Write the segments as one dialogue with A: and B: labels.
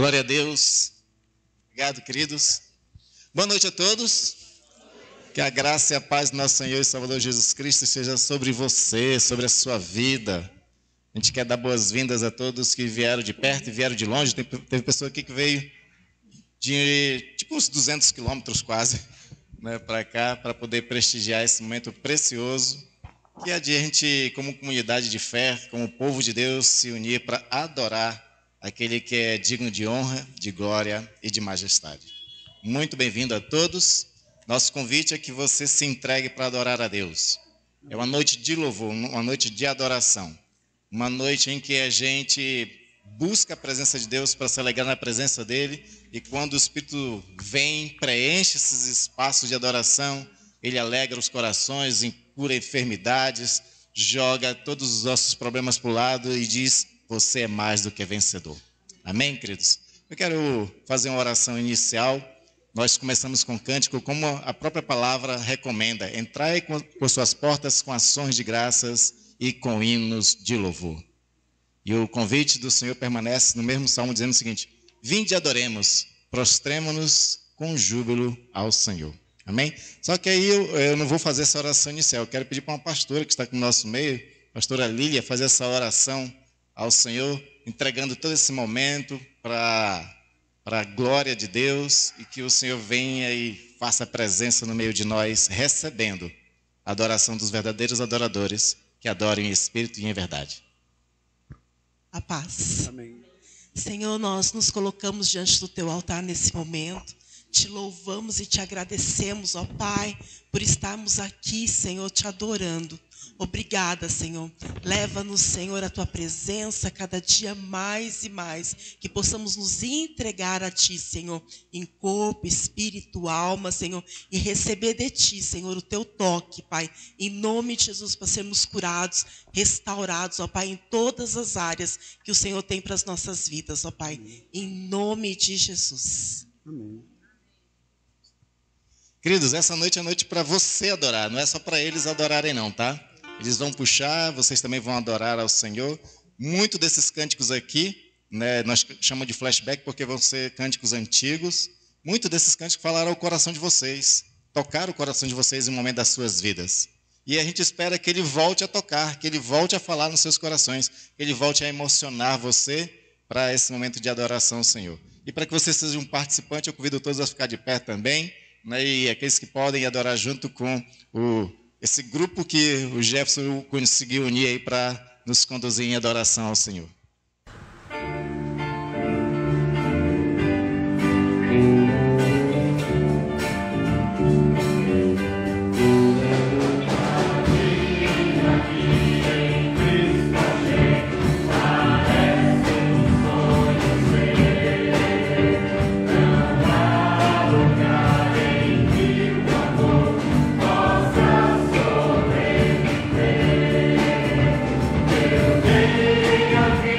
A: Glória a Deus. Obrigado, queridos. Boa noite a todos. Que a graça e a paz do nosso Senhor e Salvador Jesus Cristo seja sobre você, sobre a sua vida. A gente quer dar boas-vindas a todos que vieram de perto e vieram de longe. Teve pessoa aqui que veio de uns 200 quilômetros quase, né, para cá, para poder prestigiar esse momento precioso. Que é de a gente, como comunidade de fé, como povo de Deus, se unir para adorar aquele que é digno de honra, de glória e de majestade. Muito bem-vindo a todos. Nosso convite é que você se entregue para adorar a Deus. É uma noite de louvor, uma noite de adoração. Uma noite em que a gente busca a presença de Deus para se alegrar na presença dEle. E quando o Espírito vem, preenche esses espaços de adoração, Ele alegra os corações, cura enfermidades, joga todos os nossos problemas para o lado e diz: você é mais do que vencedor. Amém, queridos? Eu quero fazer uma oração inicial. Nós começamos com cântico, como a própria palavra recomenda: entrai por suas portas com ações de graças e com hinos de louvor. E o convite do Senhor permanece no mesmo salmo, dizendo o seguinte: vinde e adoremos, prostremo-nos com júbilo ao Senhor. Amém? Só que aí eu não vou fazer essa oração inicial. Eu quero pedir para uma pastora que está aqui no nosso meio, a pastora Lília, fazer essa oração ao Senhor, entregando todo esse momento para a glória de Deus, e que o Senhor venha e faça a presença no meio de nós, recebendo a adoração dos verdadeiros adoradores que adoram em espírito e em verdade.
B: A paz.
C: Amém.
B: Senhor, nós nos colocamos diante do Teu altar nesse momento. Te louvamos e te agradecemos, ó Pai, por estarmos aqui, Senhor, te adorando. Obrigada, Senhor. Leva-nos, Senhor, a Tua presença cada dia mais e mais. Que possamos nos entregar a Ti, Senhor, em corpo, espírito, alma, Senhor. E receber de Ti, Senhor, o Teu toque, Pai. Em nome de Jesus, para sermos curados, restaurados, ó Pai, em todas as áreas que o Senhor tem para as nossas vidas, ó Pai. Em nome de Jesus.
C: Amém.
A: Queridos, essa noite é noite para você adorar. Não é só para eles adorarem não, tá? Eles vão puxar, vocês também vão adorar ao Senhor. Muito desses cânticos aqui, né, nós chamamos de flashback porque vão ser cânticos antigos. Muito desses cânticos falaram ao coração de vocês, tocaram o coração de vocês em um momento das suas vidas. E a gente espera que Ele volte a tocar, que Ele volte a falar nos seus corações, que Ele volte a emocionar você para esse momento de adoração ao Senhor. E para que você seja um participante, eu convido todos a ficar de pé também, né, e aqueles que podem adorar junto com esse grupo que o Jefferson conseguiu unir aí para nos conduzir em adoração ao Senhor.
D: Venha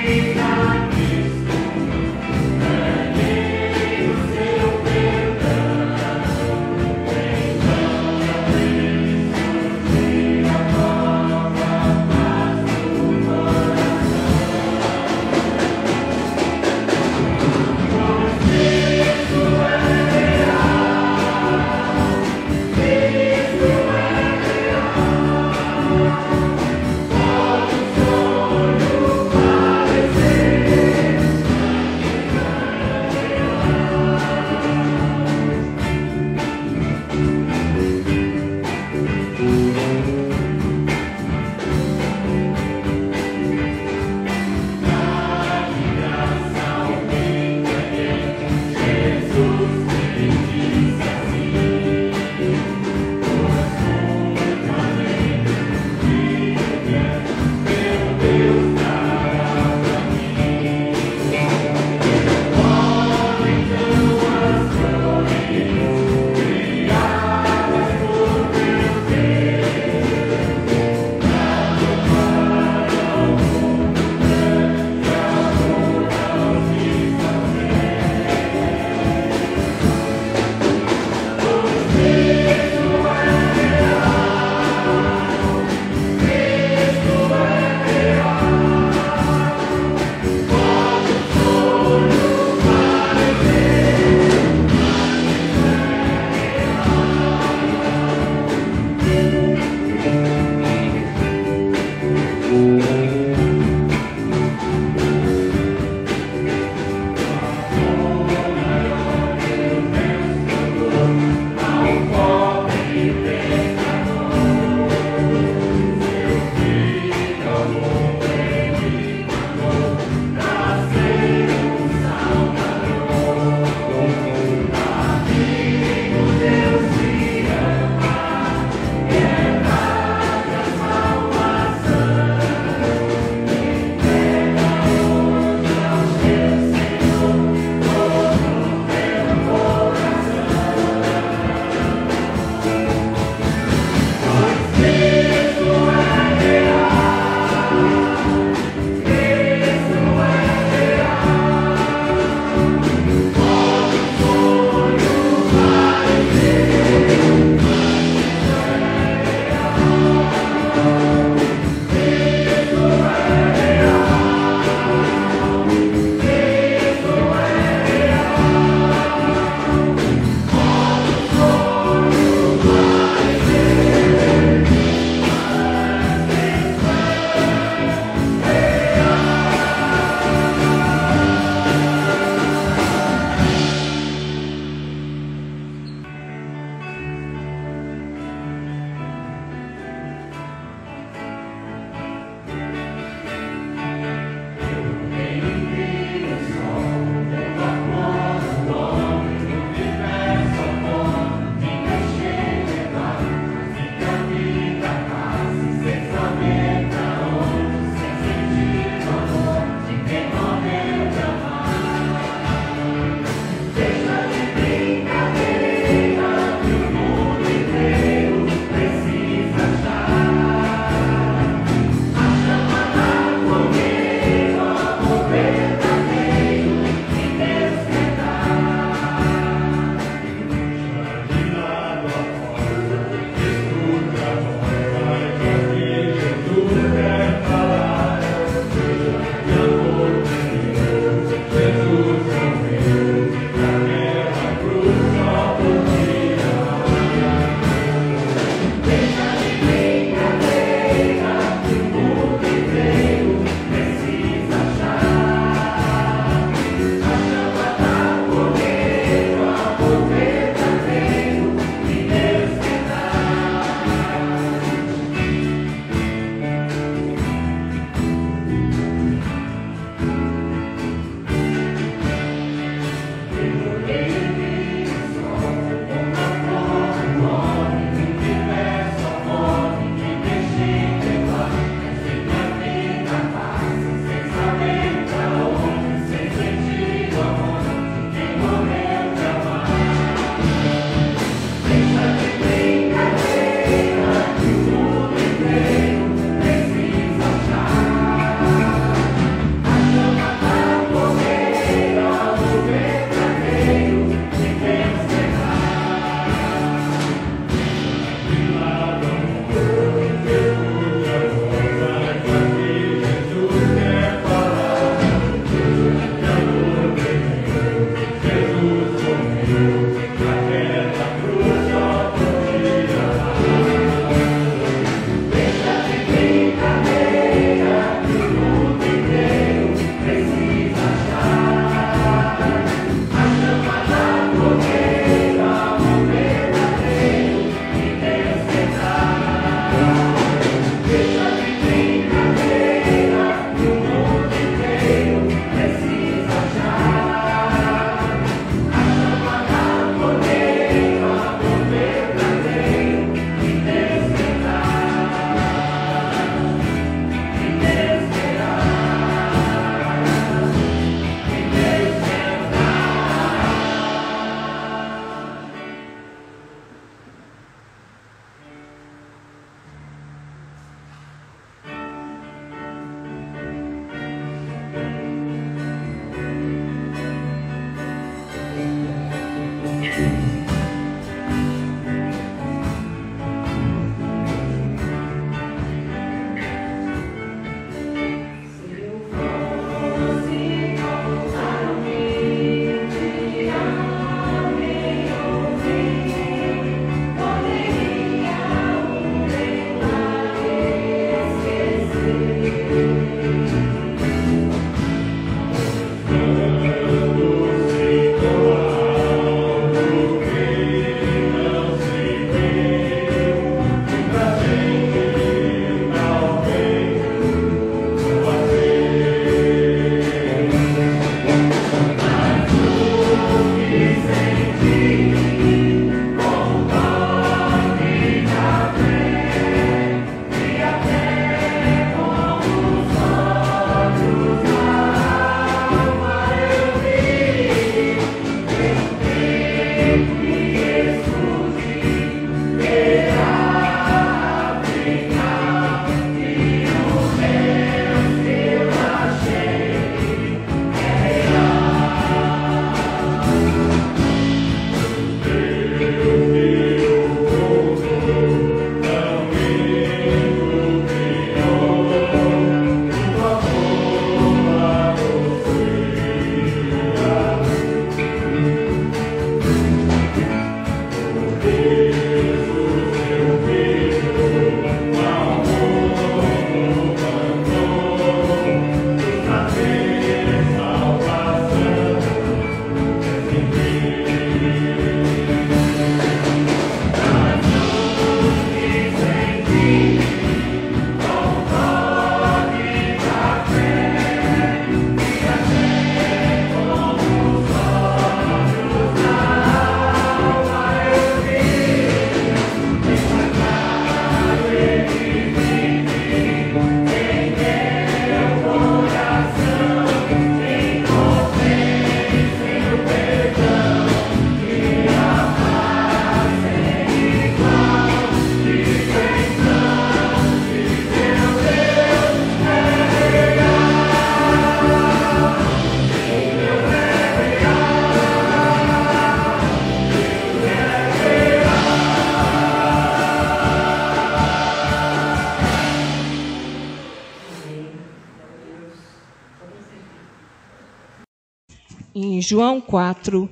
C: Em João 4,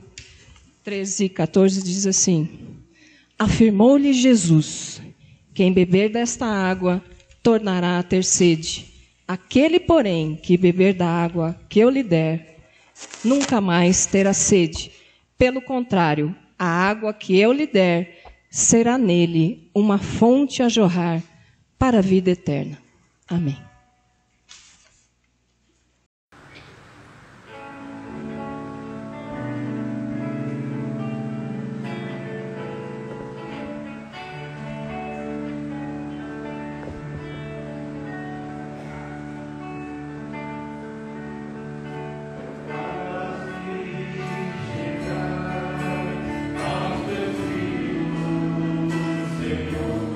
C: 13 e 14 diz assim: afirmou-lhe Jesus: quem beber desta água tornará a ter sede. Aquele, porém, que beber da água que eu lhe der, nunca mais terá sede. Pelo contrário, a água que eu lhe der será nele uma fonte a jorrar para a vida eterna. Amém.
D: Senhor,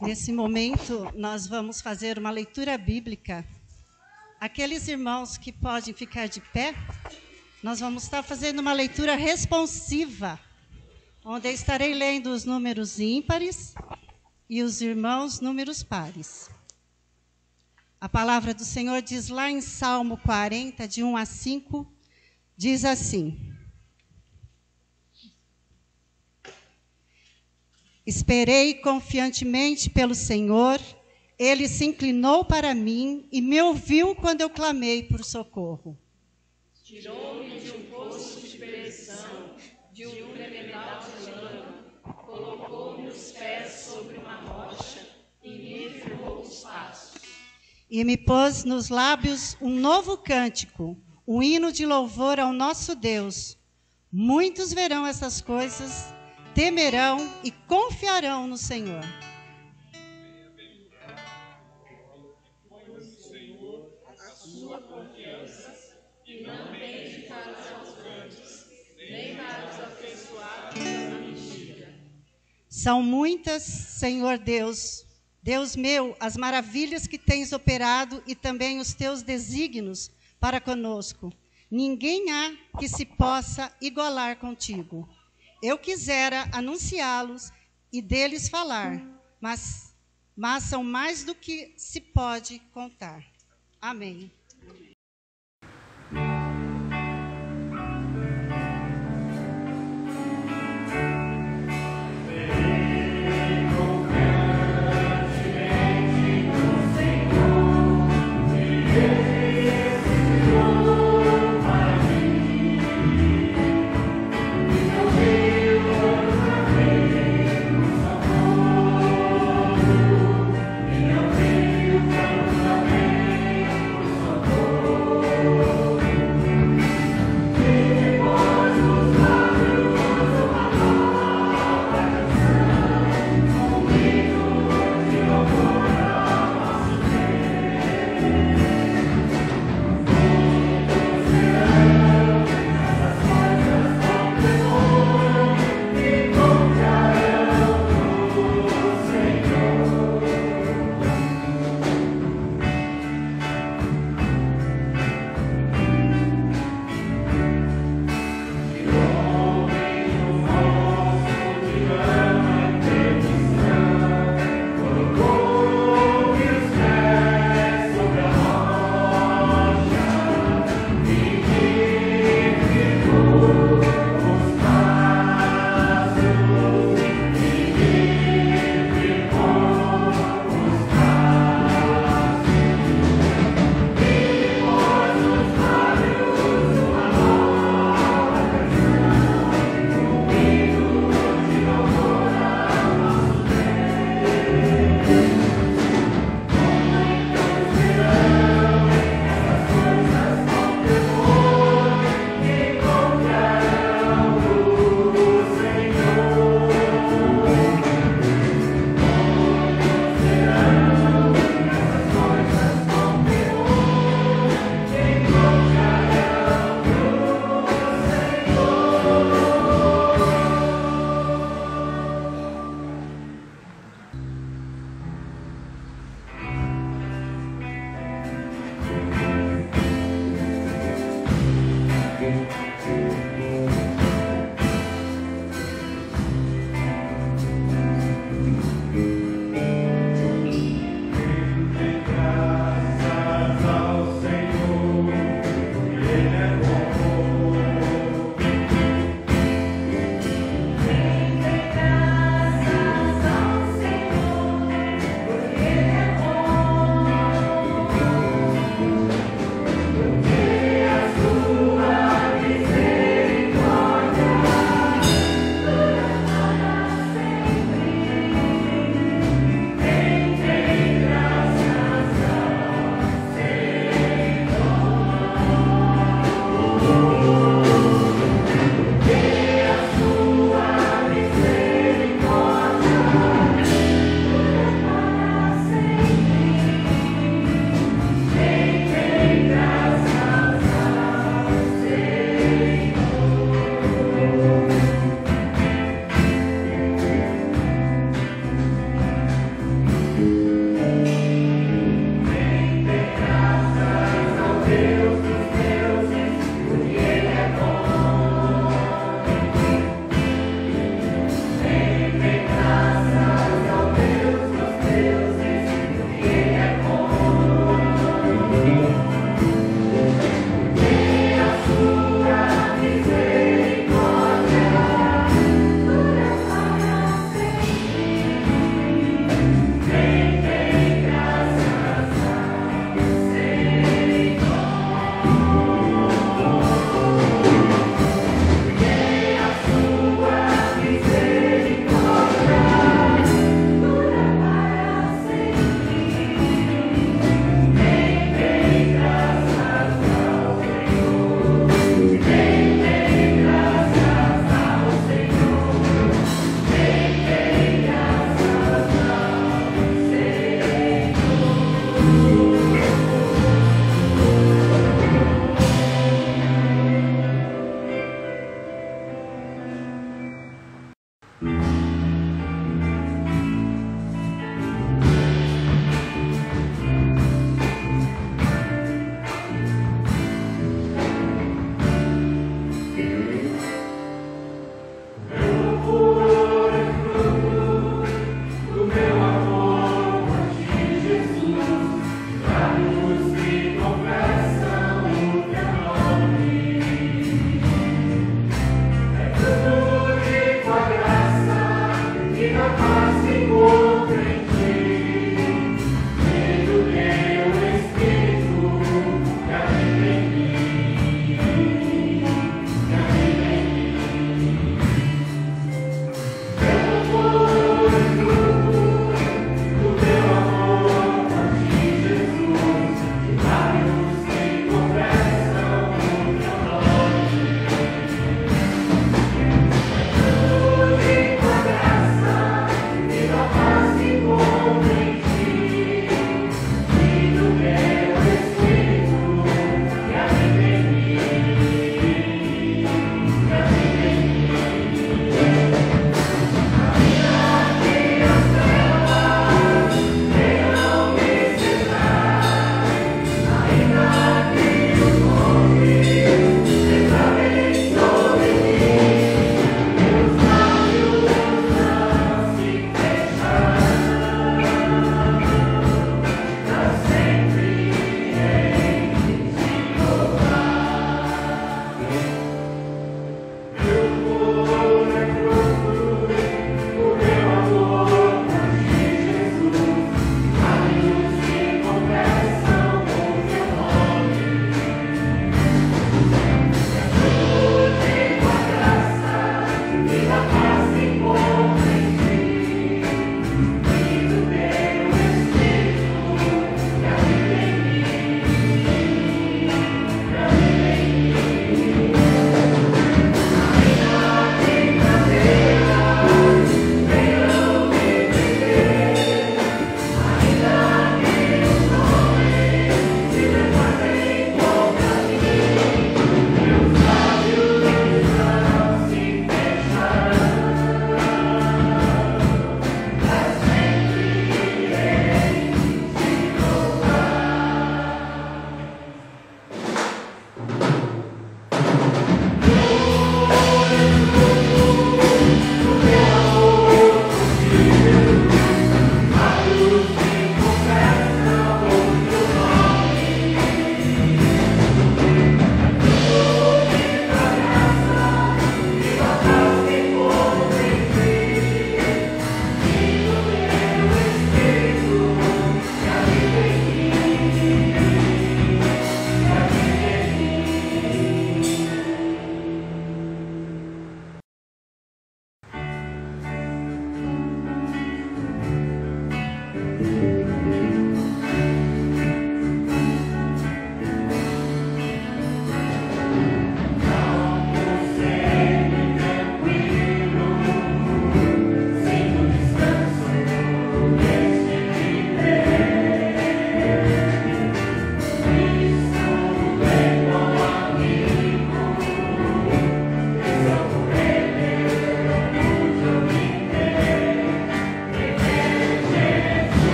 D: Nesse momento, nós vamos fazer uma leitura bíblica. Aqueles irmãos que podem ficar de pé, nós vamos estar fazendo uma leitura responsiva, onde eu estarei lendo os números ímpares e os irmãos números pares. A palavra do Senhor diz lá em Salmo 40, de 1 a 5, diz assim: Esperei confiantemente pelo Senhor, Ele se inclinou para mim e me ouviu quando eu clamei por socorro.
C: Tirou-me de um poço de perdição, de um tremedal de lama, colocou-me os pés sobre uma rocha e me firmou os passos.
D: E me pôs nos lábios um novo cântico, um hino de louvor ao nosso Deus. Muitos verão essas coisas, temerão e confiarão no Senhor. São muitas, Senhor Deus, Deus meu, as maravilhas que tens operado e também os teus desígnios para conosco. Ninguém há que se possa igualar contigo. Eu quisera anunciá-los e deles falar, mas são mais do que se pode contar. Amém.
E: Graça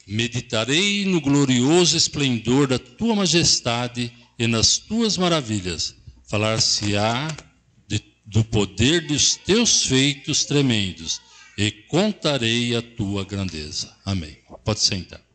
E: Meditarei no glorioso esplendor da tua majestade e nas tuas maravilhas. Falar-se-á do poder dos teus feitos tremendos e contarei a tua grandeza. Amém. Pode sentar.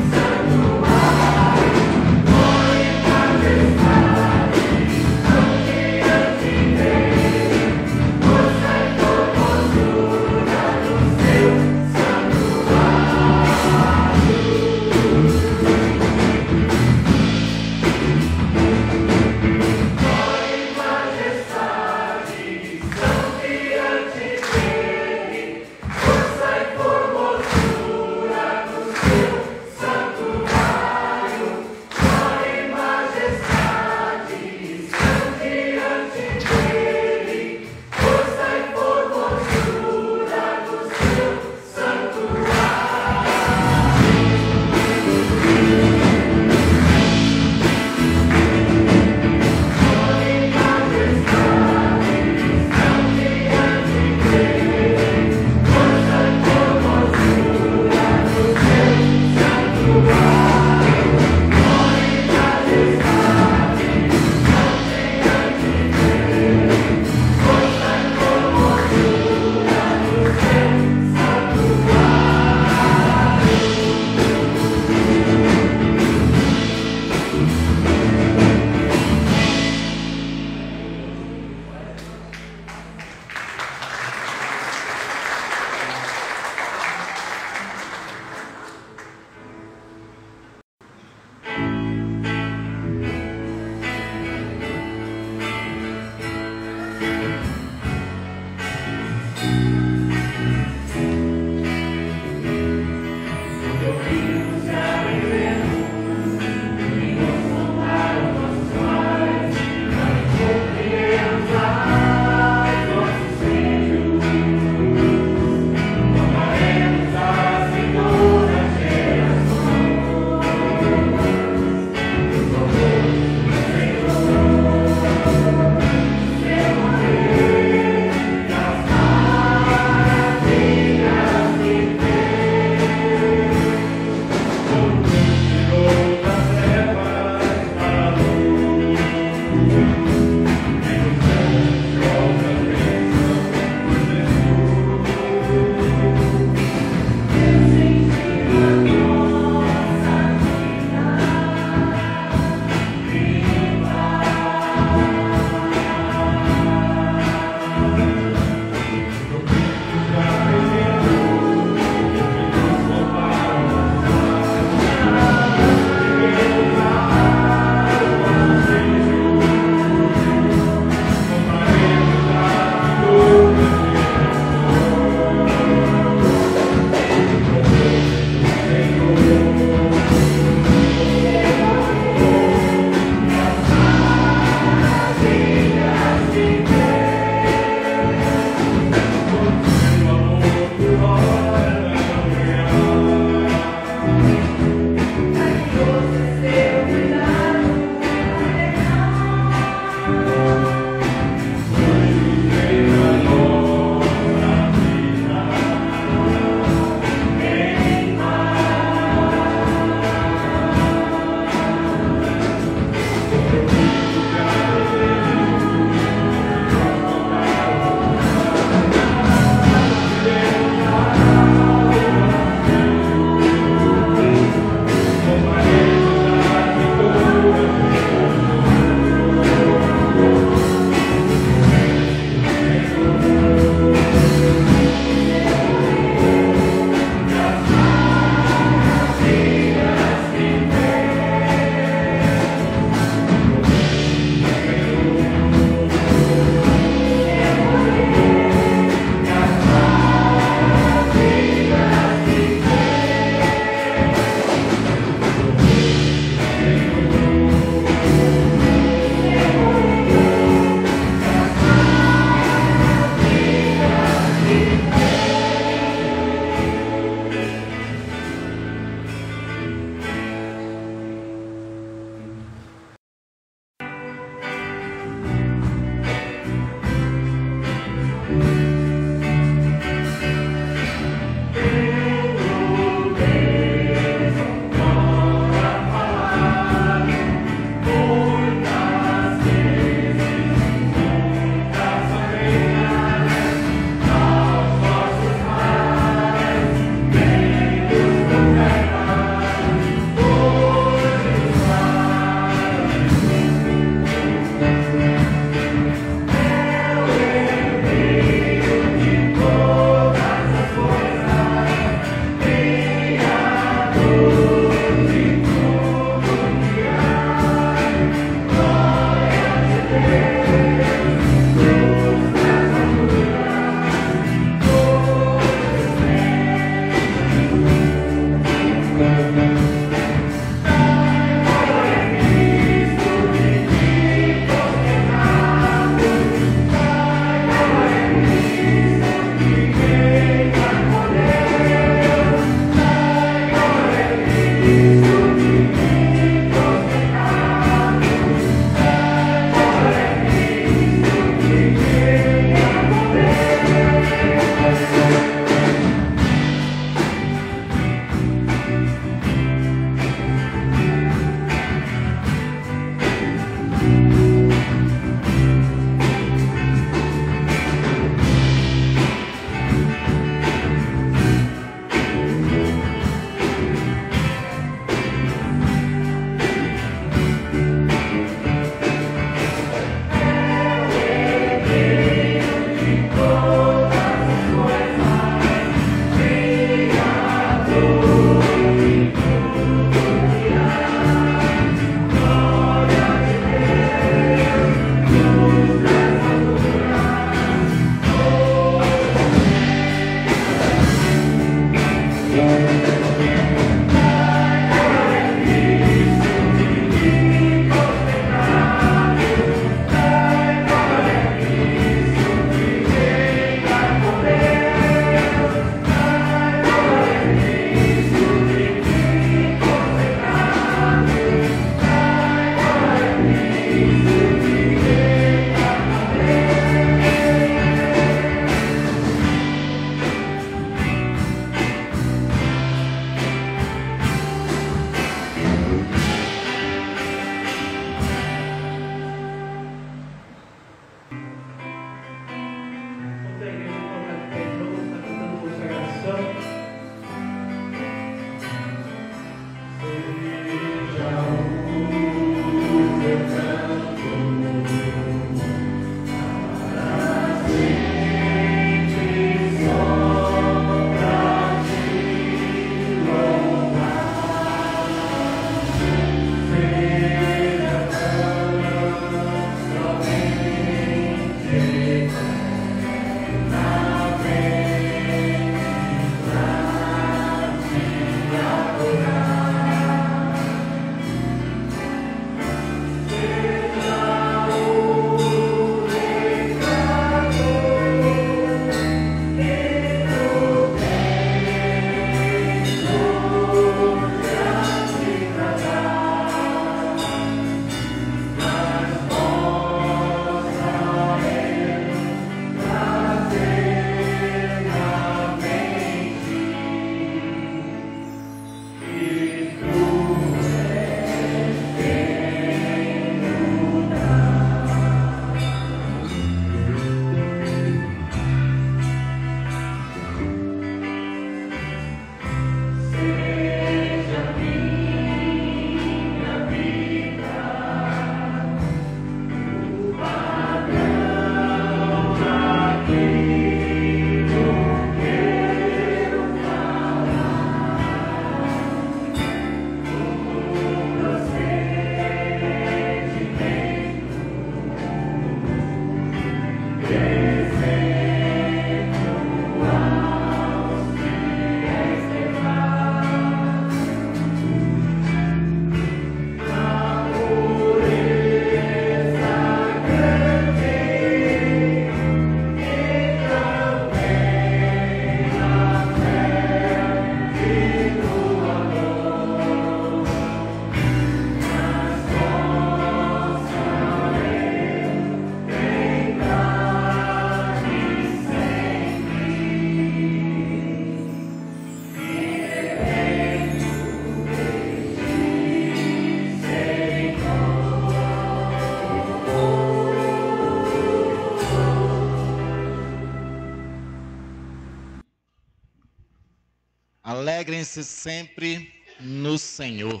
A: Alegrem-se sempre no Senhor.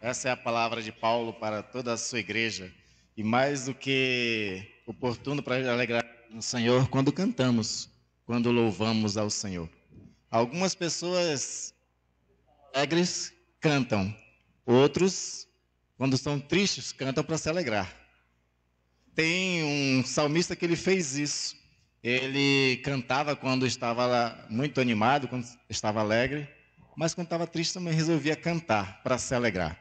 A: Essa é a palavra de Paulo para toda a sua igreja. E mais do que oportuno para alegrar no Senhor quando cantamos, quando louvamos ao Senhor. Algumas pessoas alegres cantam, outros, quando estão tristes, cantam para se alegrar. Tem um salmista que ele fez isso. Ele cantava quando estava muito animado, quando estava alegre, mas quando estava triste também resolvia cantar para se alegrar.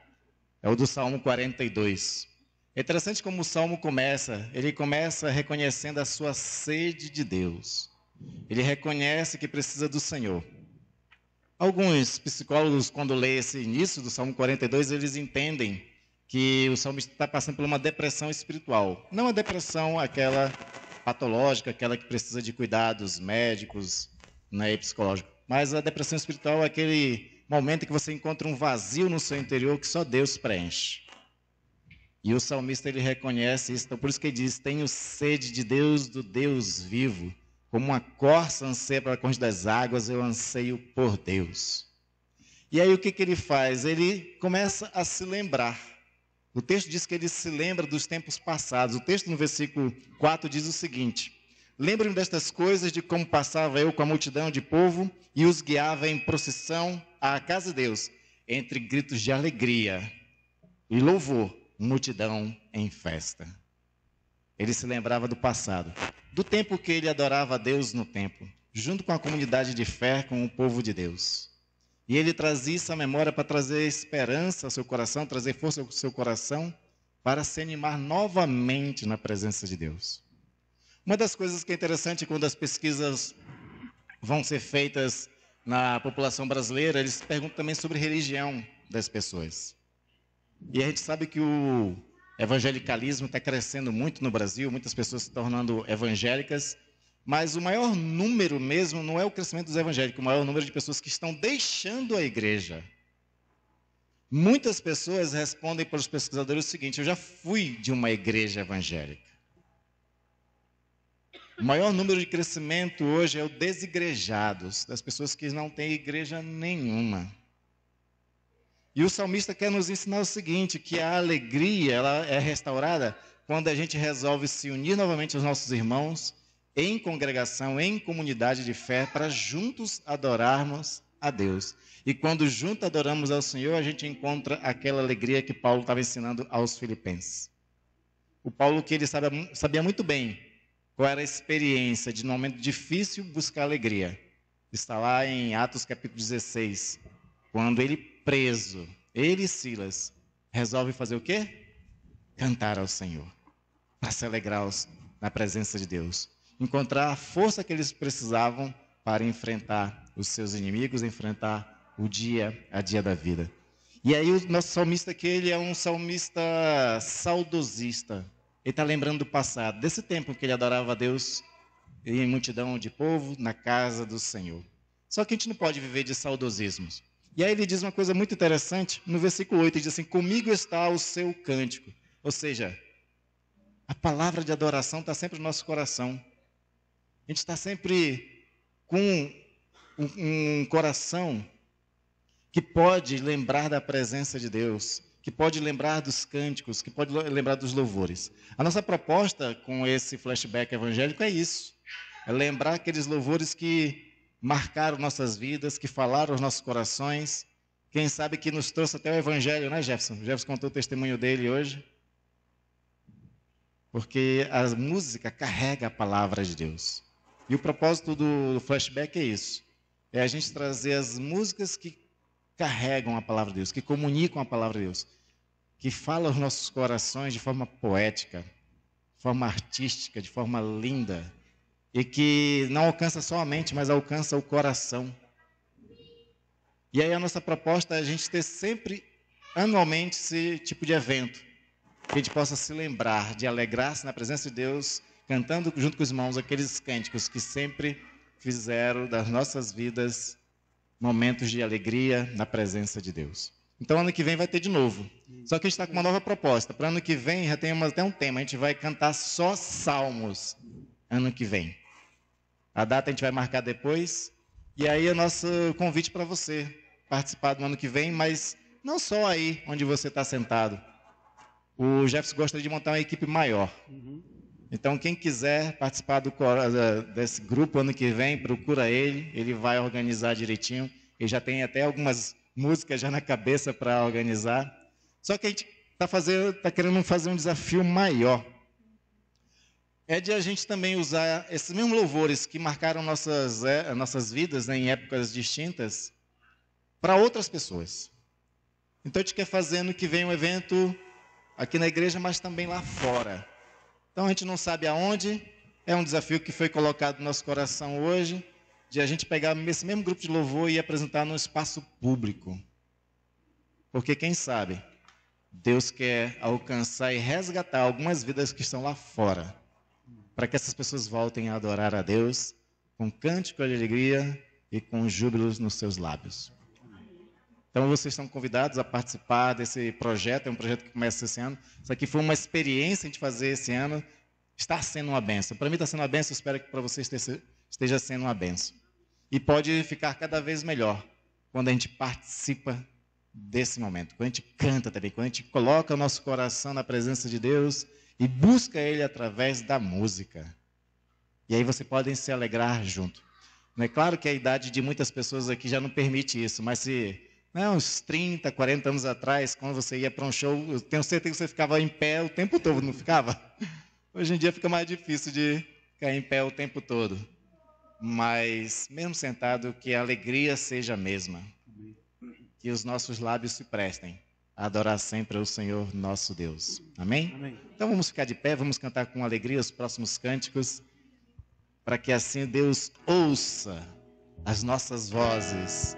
A: É o do Salmo 42. É interessante como o Salmo começa. Ele começa reconhecendo a sua sede de Deus. Ele reconhece que precisa do Senhor. Alguns psicólogos, quando lêem esse início do Salmo 42, eles entendem que o salmista está passando por uma depressão espiritual. Não a depressão aquela patológica, aquela que precisa de cuidados médicos, né, e psicológicos. Mas a depressão espiritual é aquele momento em que você encontra um vazio no seu interior que só Deus preenche. E o salmista ele reconhece isso, então por isso que ele diz: tenho sede de Deus, do Deus vivo. Como uma corça anseia pela corrente das águas, eu anseio por Deus. E aí o que ele faz? Ele começa a se lembrar. O texto diz que ele se lembra dos tempos passados. O texto no versículo 4 diz o seguinte: lembro-me destas coisas, de como passava eu com a multidão de povo e os guiava em procissão à casa de Deus, entre gritos de alegria e louvor, multidão em festa. Ele se lembrava do passado, do tempo que ele adorava a Deus no templo, junto com a comunidade de fé, com o povo de Deus. E ele trazia isso à memória para trazer esperança ao seu coração, trazer força ao seu coração, para se animar novamente na presença de Deus. Uma das coisas que é interessante quando as pesquisas vão ser feitas na população brasileira, eles perguntam também sobre religião das pessoas. E a gente sabe que o evangelicalismo está crescendo muito no Brasil, muitas pessoas se tornando evangélicas, mas o maior número mesmo não é o crescimento dos evangélicos, o maior número de pessoas que estão deixando a igreja. Muitas pessoas respondem para os pesquisadores o seguinte: eu já fui de uma igreja evangélica. O maior número de crescimento hoje é o desigrejados, das pessoas que não têm igreja nenhuma. E o salmista quer nos ensinar o seguinte, que a alegria ela é restaurada quando a gente resolve se unir novamente aos nossos irmãos, em congregação, em comunidade de fé, para juntos adorarmos a Deus. E quando juntos adoramos ao Senhor, a gente encontra aquela alegria que Paulo estava ensinando aos filipenses. O Paulo, que ele sabia muito bem qual era a experiência de, num momento difícil, buscar alegria. Está lá em Atos capítulo 16, quando ele preso, ele e Silas, resolve fazer o quê? Cantar ao Senhor, para se alegrar na presença de Deus. Encontrar a força que eles precisavam para enfrentar os seus inimigos, enfrentar o dia a dia da vida. E aí o nosso salmista aqui, ele é um salmista saudosista. Ele está lembrando do passado, desse tempo que ele adorava a Deus em multidão de povo, na casa do Senhor. Só que a gente não pode viver de saudosismos. E aí ele diz uma coisa muito interessante, no versículo 8, ele diz assim: comigo está o seu cântico. Ou seja, a palavra de adoração está sempre no nosso coração. A gente está sempre com um coração que pode lembrar da presença de Deus, que pode lembrar dos cânticos, que pode lembrar dos louvores. A nossa proposta com esse flashback evangélico é isso. É lembrar aqueles louvores que marcaram nossas vidas, que falaram aos nossos corações. Quem sabe que nos trouxe até o evangelho, né, Jefferson? O Jefferson contou o testemunho dele hoje. Porque a música carrega a palavra de Deus. E o propósito do flashback é isso. É a gente trazer as músicas que carregam a palavra de Deus, que comunicam a palavra de Deus, que falam aos nossos corações de forma poética, de forma artística, de forma linda, e que não alcança só a mente, mas alcança o coração. E aí a nossa proposta é a gente ter sempre, anualmente, esse tipo de evento, que a gente possa se lembrar de alegrar-se na presença de Deus, cantando junto com os irmãos aqueles cânticos que sempre fizeram das nossas vidas momentos de alegria na presença de Deus. Então, ano que vem vai ter de novo. Só que a gente está com uma nova proposta. Para ano que vem já tem até um tema. A gente vai cantar só salmos ano que vem. A data a gente vai marcar depois. E aí é nosso convite para você participar do ano que vem, mas não só aí onde você está sentado. O Jefferson gostaria de montar uma equipe maior. Então, quem quiser participar desse grupo ano que vem, procura ele vai organizar direitinho. Ele já tem até algumas músicas já na cabeça para organizar. Só que a gente está querendo fazer um desafio maior. É de a gente também usar esses mesmos louvores que marcaram nossas vidas, né, em épocas distintas, para outras pessoas. Então, a gente quer fazer no que vem um evento aqui na igreja, mas também lá fora. Então, a gente não sabe aonde, é um desafio que foi colocado no nosso coração hoje, de a gente pegar esse mesmo grupo de louvor e apresentar num espaço público. Porque, quem sabe, Deus quer alcançar e resgatar algumas vidas que estão lá fora, para que essas pessoas voltem a adorar a Deus com cântico de alegria e com júbilos nos seus lábios. Então, vocês estão convidados a participar desse projeto. É um projeto que começa esse ano. Isso aqui foi uma experiência de fazer esse ano. Está sendo uma bênção. Para mim está sendo uma bênção, espero que para vocês esteja sendo uma bênção. E pode ficar cada vez melhor quando a gente participa desse momento, quando a gente canta também, quando a gente coloca o nosso coração na presença de Deus e busca Ele através da música. E aí vocês podem se alegrar junto. Não é claro que a idade de muitas pessoas aqui já não permite isso, mas se uns 30, 40 anos atrás, quando você ia para um show, eu tenho certeza que você ficava em pé o tempo todo, não ficava? Hoje em dia fica mais difícil de ficar em pé o tempo todo. Mas, mesmo sentado, que a alegria seja a mesma. Que os nossos lábios se prestem a adorar sempre o Senhor nosso Deus. Amém? Amém. Então vamos ficar de pé, vamos cantar com alegria os próximos cânticos, para que assim Deus ouça as nossas vozes,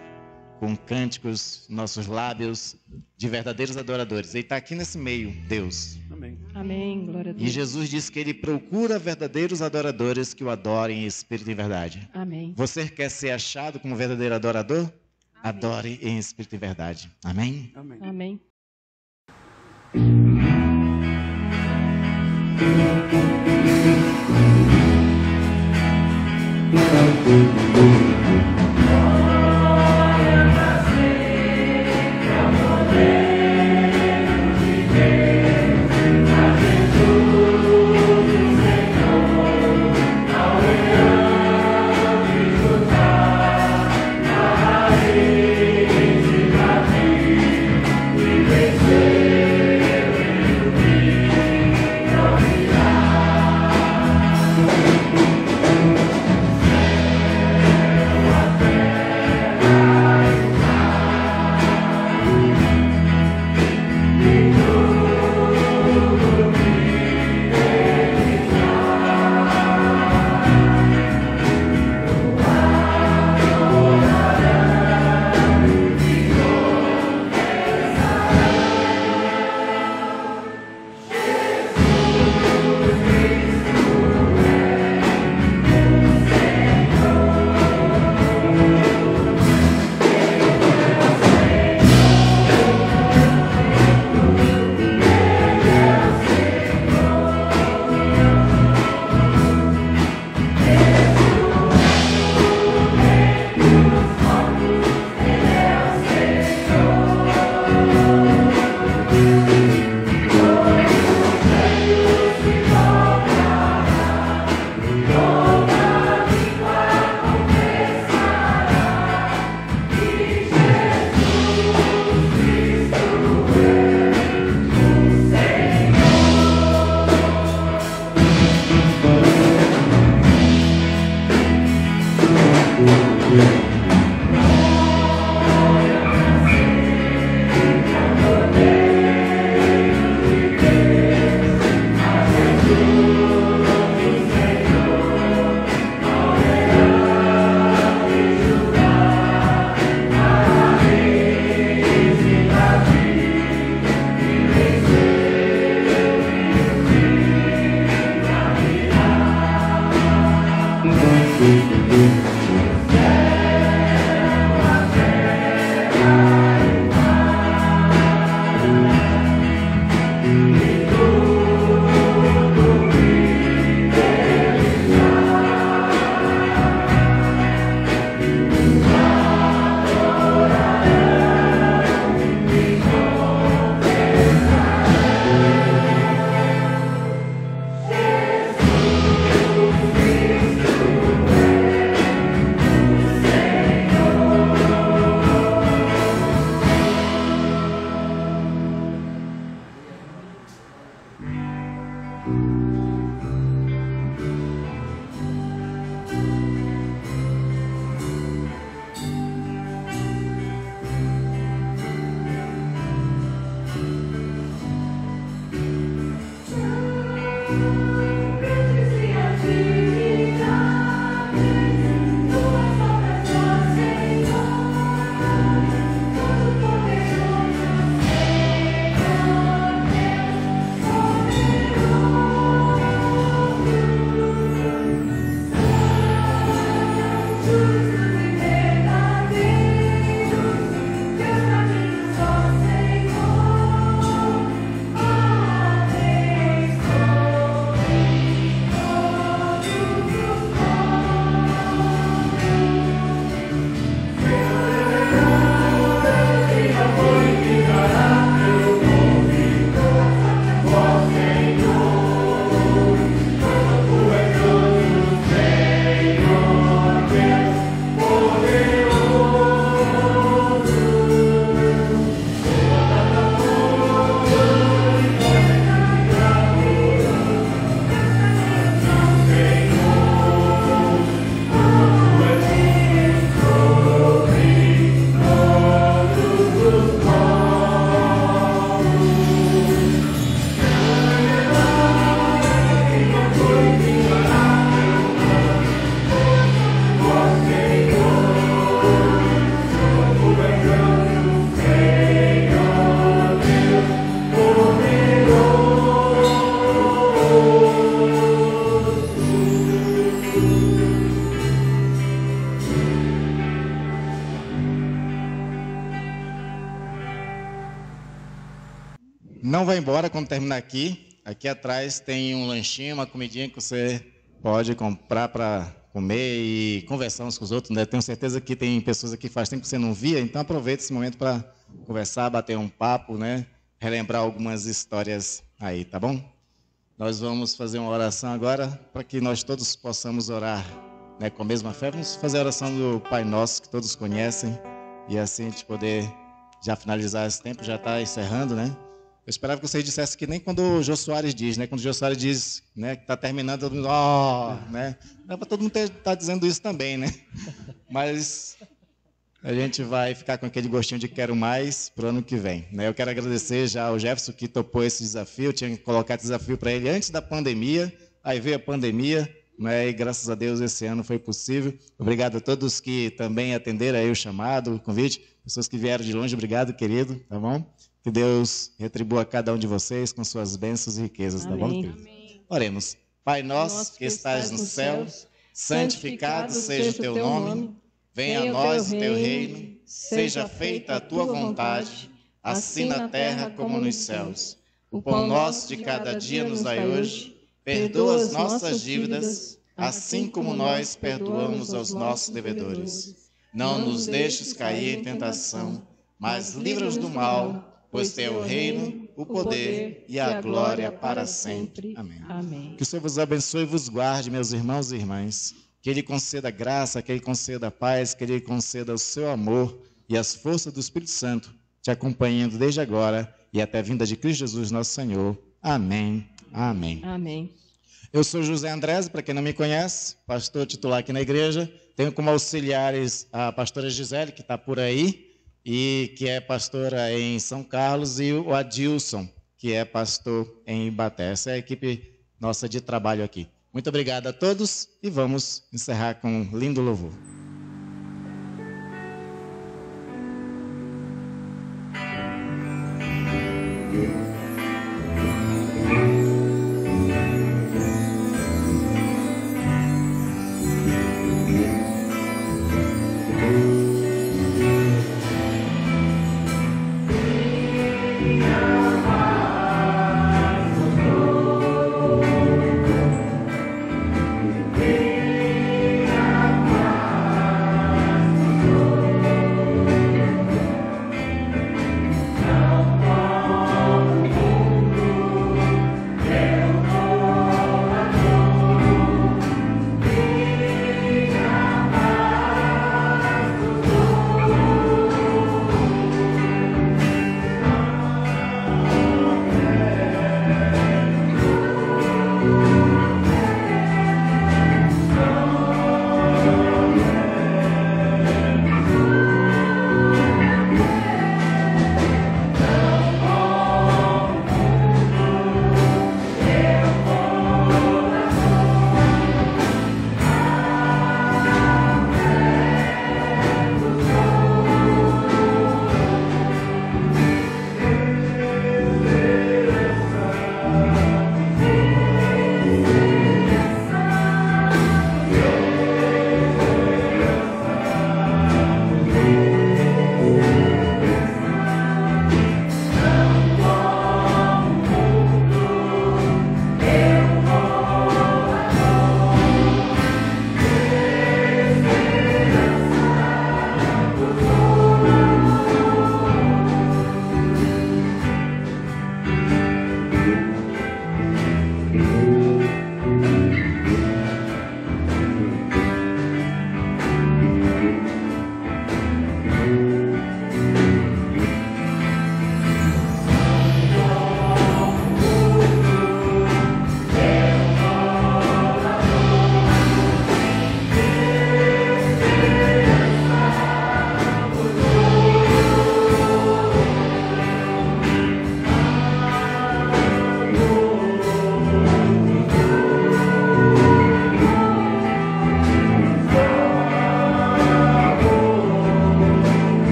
A: com cânticos, nossos lábios de verdadeiros adoradores. Ele está aqui nesse meio, Deus.
C: Amém. Amém, glória a Deus.
A: E Jesus disse que Ele procura verdadeiros adoradores que o adorem em espírito e em verdade.
C: Amém.
A: Você quer ser achado como verdadeiro adorador? Amém. Adore em espírito e verdade. Amém?
C: Amém. Amém.
F: Vencer,
A: Não vai embora quando terminar aqui. Aqui atrás tem um lanchinho, uma comidinha que você pode comprar para comer e conversar uns com os outros, né? Tenho certeza que tem pessoas aqui que faz tempo que você não via, então aproveite esse momento para conversar, bater um papo, né? Relembrar algumas histórias aí, tá bom? Nós vamos fazer uma oração agora para que nós todos possamos orar, né, com a mesma fé. Vamos fazer a oração do Pai Nosso, que todos conhecem, e assim a gente poder já finalizar esse tempo, já está encerrando, né? Eu esperava que vocês dissessem que nem quando o Jô Soares diz, né? Quando o Jô Soares diz, né, que está terminando, todo mundo, né? Dá para todo mundo estar dizendo isso também, né? Mas a gente vai ficar com aquele gostinho de quero mais para o ano que vem, né? Eu quero agradecer já ao Jefferson que topou esse desafio. Eu tinha que colocar esse desafio para ele antes da pandemia, aí veio a pandemia, né? E graças a Deus esse ano foi possível. Obrigado a todos que também atenderam aí o chamado, o convite, pessoas que vieram de longe, obrigado, querido, tá bom? Que Deus retribua a cada um de vocês com suas bênçãos e riquezas, tá bom, querido? Oremos. Pai nosso que estás nos céus, santificado seja o teu nome. Venha a nós o teu reino, seja feita a tua vontade, assim na terra como nos céus. O pão nosso de cada dia nos dai hoje, perdoa as nossas dívidas, assim como nós perdoamos aos nossos devedores. Não nos deixes cair em tentação, mas livra-nos do mal, pois teu o reino, o poder e a glória para sempre. Amém.
C: Amém.
A: Que o Senhor vos abençoe e vos guarde, meus irmãos e irmãs. Que Ele conceda graça, que Ele conceda paz, que Ele conceda o seu amor e as forças do Espírito Santo te acompanhando desde agora e até a vinda de Cristo Jesus, nosso Senhor. Amém. Amém.
C: Amém.
A: Eu sou José Andrés, para quem não me conhece, pastor titular aqui na igreja. Tenho como auxiliares a pastora Gisele, que está por aí, e que é pastora em São Carlos, e o Adilson, que é pastor em Ibaté. Essa é a equipe nossa de trabalho aqui. Muito obrigado a todos e vamos encerrar com um lindo louvor.